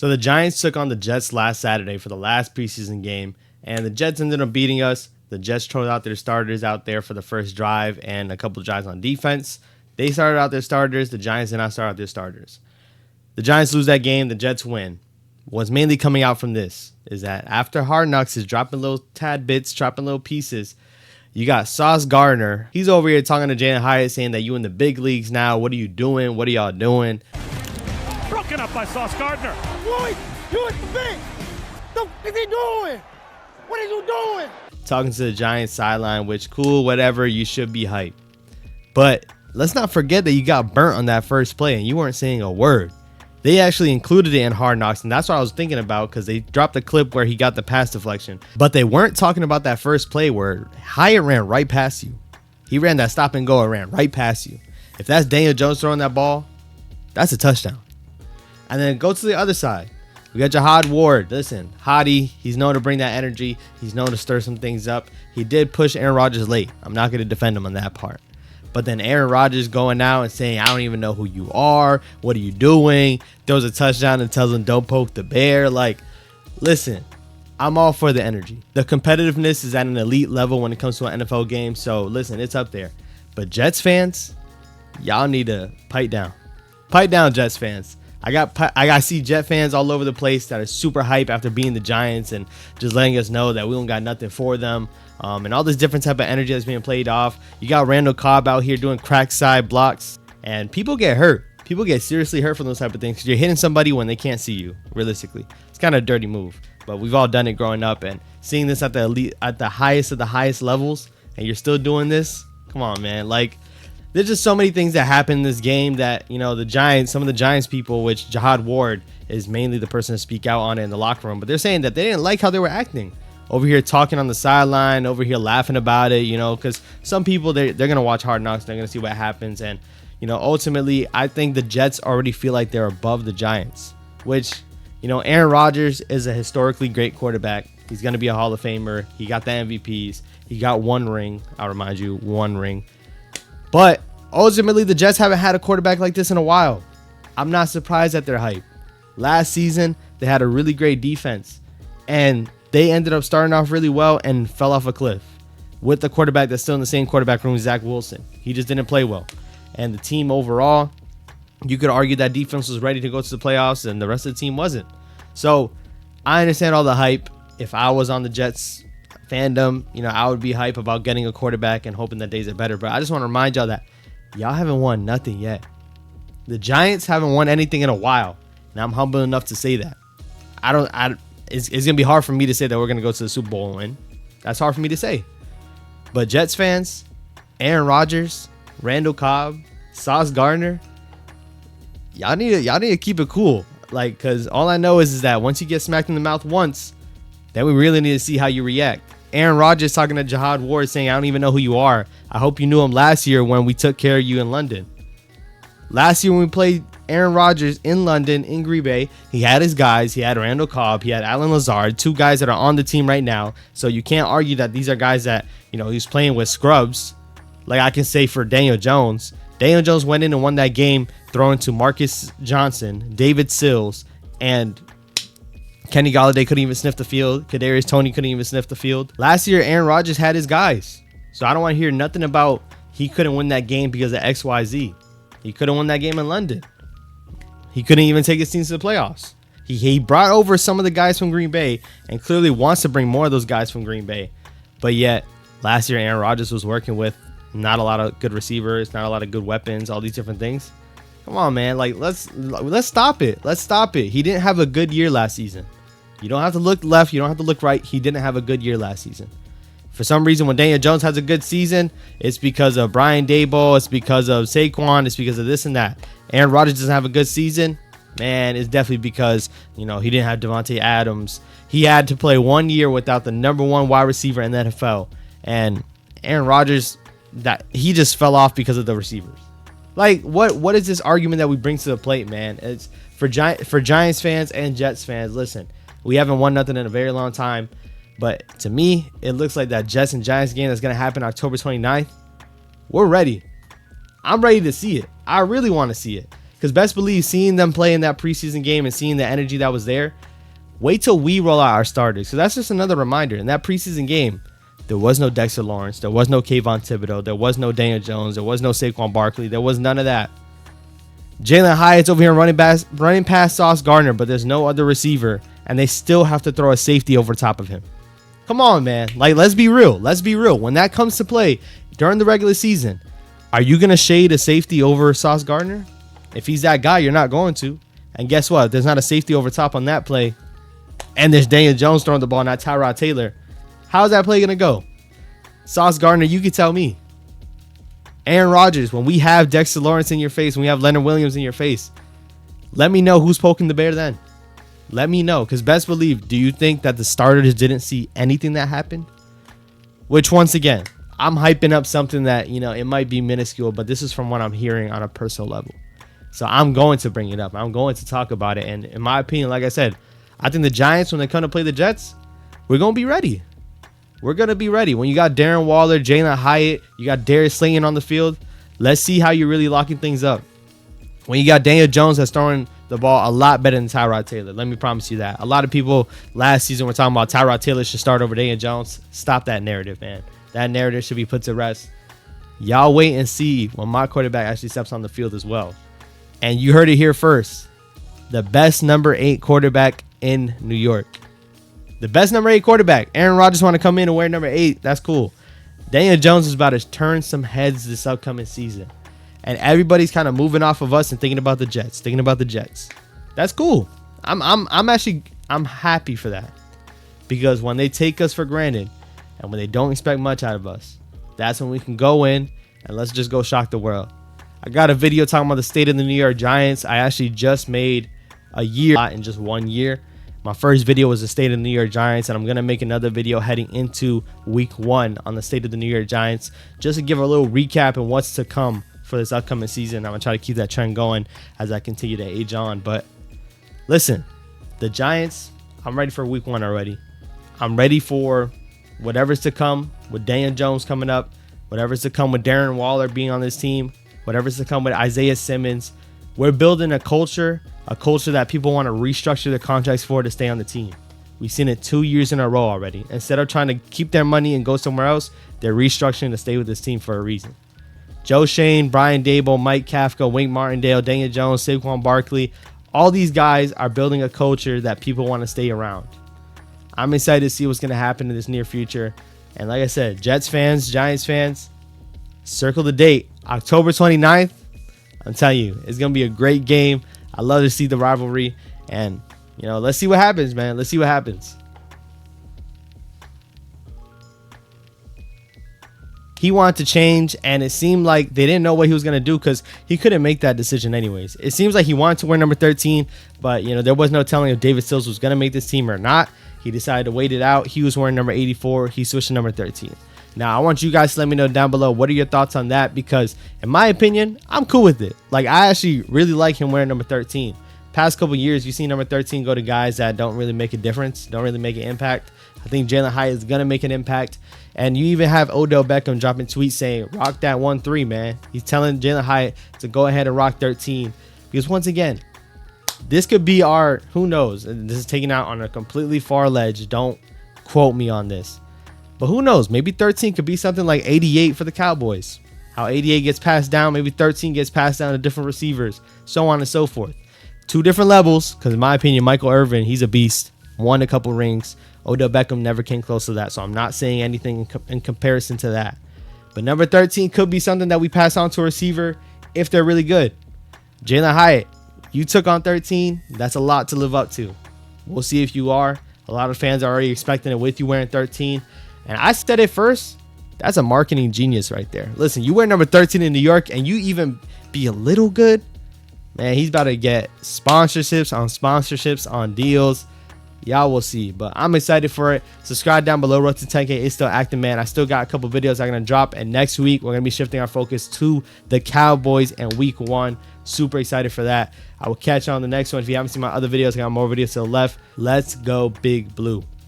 So the Giants took on the Jets last Saturday for the last preseason game, and the Jets ended up beating us. The Jets threw out their starters out there for the first drive and a couple of drives on defense. They started out their starters. The Giants did not start out their starters. The Giants lose that game. The Jets win. What's mainly coming out from this is that after Hard Knocks is dropping little tad bits, dropping little pieces, you got Sauce Gardner. He's over here talking to Jalen Hyatt saying that you in the big leagues now. What are you doing? What are y'all doing? Broken up by Sauce Gardner. Boy, you in the big. What is he doing? What are you doing? Talking to the Giants sideline, which cool, whatever, you should be hyped. But let's not forget that you got burnt on that first play and you weren't saying a word. They actually included it in Hard Knocks, and that's what I was thinking about because they dropped a clip where he got the pass deflection. But they weren't talking about that first play where Hyatt ran right past you. He ran that stop and go and ran right past you. If that's Daniel Jones throwing that ball, that's a touchdown. And then go to the other side. We got Jihad Ward. Listen, Hottie, he's known to bring that energy. He's known to stir some things up. He did push Aaron Rodgers late. I'm not going to defend him on that part. But then Aaron Rodgers going out and saying, I don't even know who you are. What are you doing? Throws a touchdown and tells him, don't poke the bear. Like, listen, I'm all for the energy. The competitiveness is at an elite level when it comes to an NFL game. So, listen, it's up there. But Jets fans, y'all need to pipe down. Pipe down, Jets fans. I got see Jet fans all over the place that are super hype after beating the Giants and just letting us know that we don't got nothing for them. And all this different type of energy that's being played off. You got Randall Cobb out here doing crack side blocks, and people get hurt. People get seriously hurt from those type of things because you're hitting somebody when they can't see you. Realistically, it's kind of a dirty move, but we've all done it growing up. And seeing this at the elite, at the highest of the highest levels, and you're still doing this. Come on, man. Like, there's just so many things that happen in this game that, you know, the Giants, some of the Giants people, which Jihad Ward is mainly the person to speak out on it in the locker room, but they're saying that they didn't like how they were acting. Over here talking on the sideline, over here laughing about it, you know, because some people, they're going to watch Hard Knocks, they're going to see what happens. And, you know, ultimately, I think the Jets already feel like they're above the Giants, which, you know, Aaron Rodgers is a historically great quarterback. He's going to be a Hall of Famer. He got the MVPs. He got one ring. I'll remind you, one ring. But ultimately, the Jets haven't had a quarterback like this in a while. I'm not surprised at their hype. Last season, they had a really great defense, and they ended up starting off really well and fell off a cliff with the quarterback that's still in the same quarterback room, Zach Wilson. He just didn't play well. And the team overall, you could argue that defense was ready to go to the playoffs and the rest of the team wasn't. So I understand all the hype. If I was on the Jets fandom, you know, I would be hype about getting a quarterback and hoping that days are better. But I just want to remind y'all that y'all haven't won nothing yet. The Giants haven't won anything in a while. And I'm humble enough to say that. It's going to be hard for me to say that we're going to go to the Super Bowl and win. That's hard for me to say. But Jets fans, Aaron Rodgers, Randall Cobb, Sauce Gardner, y'all need to keep it cool. Like, because all I know is that once you get smacked in the mouth once, then we really need to see how you react. Aaron Rodgers talking to Jihad Ward saying, I don't even know who you are. I hope you knew him last year when we took care of you in London. Last year when we played Aaron Rodgers in London, in Green Bay, he had his guys. He had Randall Cobb. He had Alan Lazard, two guys that are on the team right now. So you can't argue that these are guys that, you know, he's playing with scrubs. Like I can say for Daniel Jones. Daniel Jones went in and won that game throwing to Marcus Johnson, David Sills, and Kenny Golladay couldn't even sniff the field. Kadarius Toney couldn't even sniff the field. Last year, Aaron Rodgers had his guys. So I don't want to hear nothing about he couldn't win that game because of XYZ. He couldn't win that game in London. He couldn't even take his team to the playoffs. He brought over some of the guys from Green Bay and clearly wants to bring more of those guys from Green Bay. But yet, last year, Aaron Rodgers was working with not a lot of good receivers, not a lot of good weapons, all these different things. Come on, man. Like, let's stop it. Let's stop it. He didn't have a good year last season. You don't have to look left. You don't have to look right. He didn't have a good year last season. For some reason, when Daniel Jones has a good season, it's because of Brian Daboll. It's because of Saquon. It's because of this and that. Aaron Rodgers doesn't have a good season. Man, it's definitely because, you know, he didn't have Devontae Adams. He had to play 1 year without the number one wide receiver in the NFL. And Aaron Rodgers, that he just fell off because of the receivers. Like, what is this argument that we bring to the plate, man? It's for Giants fans and Jets fans. Listen, we haven't won nothing in a very long time. But to me, it looks like that Jets and Giants game that's going to happen October 29th. We're ready. I'm ready to see it. I really want to see it. Because best believe, seeing them play in that preseason game and seeing the energy that was there, wait till we roll out our starters. So that's just another reminder. In that preseason game, there was no Dexter Lawrence. There was no Kayvon Thibodeau. There was no Daniel Jones. There was no Saquon Barkley. There was none of that. Jalen Hyatt's over here running past Sauce Gardner, but there's no other receiver, and they still have to throw a safety over top of him. Come on, man. Like, let's be real. Let's be real. When that comes to play during the regular season, are you going to shade a safety over Sauce Gardner? If he's that guy, you're not going to. And guess what? If there's not a safety over top on that play, and there's Daniel Jones throwing the ball, not Tyrod Taylor, how's that play going to go? Sauce Gardner, you can tell me. Aaron Rodgers, when we have Dexter Lawrence in your face, when we have Leonard Williams in your face, let me know who's poking the bear then. Let me know. Because best believe, do you think that the starters didn't see anything that happened? Which, once again, I'm hyping up something that, it might be minuscule, but this is from what I'm hearing on a personal level. So I'm going to bring it up. I'm going to talk about it. And in my opinion, like I said, I think the Giants, when they come to play the Jets, we're going to be ready. We're going to be ready. When you got Darren Waller, Jalen Hyatt, you got Darius Slayton on the field, let's see how you're really locking things up. When you got Daniel Jones that's throwing the ball a lot better than Tyrod Taylor, let me promise you that. A lot of people last season were talking about Tyrod Taylor should start over Daniel Jones. Stop that narrative, man. That narrative should be put to rest. Y'all wait and see when my quarterback actually steps on the field as well. And you heard it here first. The best number 8 quarterback in New York. The best number 8 quarterback. Aaron Rodgers want to come in and wear number 8. That's cool. Daniel Jones is about to turn some heads this upcoming season. And everybody's kind of moving off of us and thinking about the Jets. That's cool. I'm happy for that. Because when they take us for granted and when they don't expect much out of us, that's when we can go in and let's just go shock the world. I got a video talking about the state of the New York Giants. I actually just made a year in just 1 year. My first video was the state of the New York Giants, and I'm going to make another video heading into week 1 on the state of the New York Giants, just to give a little recap and what's to come for this upcoming season. I'm going to try to keep that trend going as I continue to age on. But listen, the Giants, I'm ready for week 1 already. I'm ready for whatever's to come with Daniel Jones coming up, whatever's to come with Darren Waller being on this team, whatever's to come with Isaiah Simmons. We're building a culture that people want to restructure their contracts for to stay on the team. We've seen it 2 years in a row already. Instead of trying to keep their money and go somewhere else, they're restructuring to stay with this team for a reason. Joe Shane, Brian Dable, Mike Kafka, Wink Martindale, Daniel Jones, Saquon Barkley, all these guys are building a culture that people want to stay around. I'm excited to see what's going to happen in this near future. And like I said, Jets fans, Giants fans, circle the date, October 29th. I'm telling you, it's going to be a great game. I love to see the rivalry. And, let's see what happens, man. Let's see what happens. He wanted to change, and it seemed like they didn't know what he was going to do because he couldn't make that decision anyways. It seems like he wanted to wear number 13, but, there was no telling if David Sills was going to make this team or not. He decided to wait it out. He was wearing number 84. He switched to number 13. Now, I want you guys to let me know down below, what are your thoughts on that? Because, in my opinion, I'm cool with it. Like, I actually really like him wearing number 13. Past couple years, you've seen number 13 go to guys that don't really make a difference, don't really make an impact. I think Jalen Hyatt is going to make an impact. And you even have Odell Beckham dropping tweets saying, rock that 1-3, man. He's telling Jalen Hyatt to go ahead and rock 13. Because, once again, this could be our, who knows, this is taken out on a completely far ledge. Don't quote me on this. But who knows? Maybe 13 could be something like 88 for the Cowboys. How 88 gets passed down, maybe 13 gets passed down to different receivers, so on and so forth. 2 different levels, because in my opinion, Michael Irvin, he's a beast. Won a couple rings. Odell Beckham never came close to that, so I'm not saying anything in comparison to that. But number 13 could be something that we pass on to a receiver if they're really good. Jalen Hyatt, you took on 13. That's a lot to live up to. We'll see if you are. A lot of fans are already expecting it with you wearing 13. And I said it first, that's a marketing genius right there. Listen, you wear number 13 in New York and you even be a little good, man, he's about to get sponsorships on deals. Y'all will see, but I'm excited for it. Subscribe down below. Road to 10K is still active, man. I still got a couple videos I'm going to drop, and next week we're going to be shifting our focus to the Cowboys and week 1. Super excited for that. I will catch you on the next one. If you haven't seen my other videos, I got more videos to the left. Let's go Big Blue.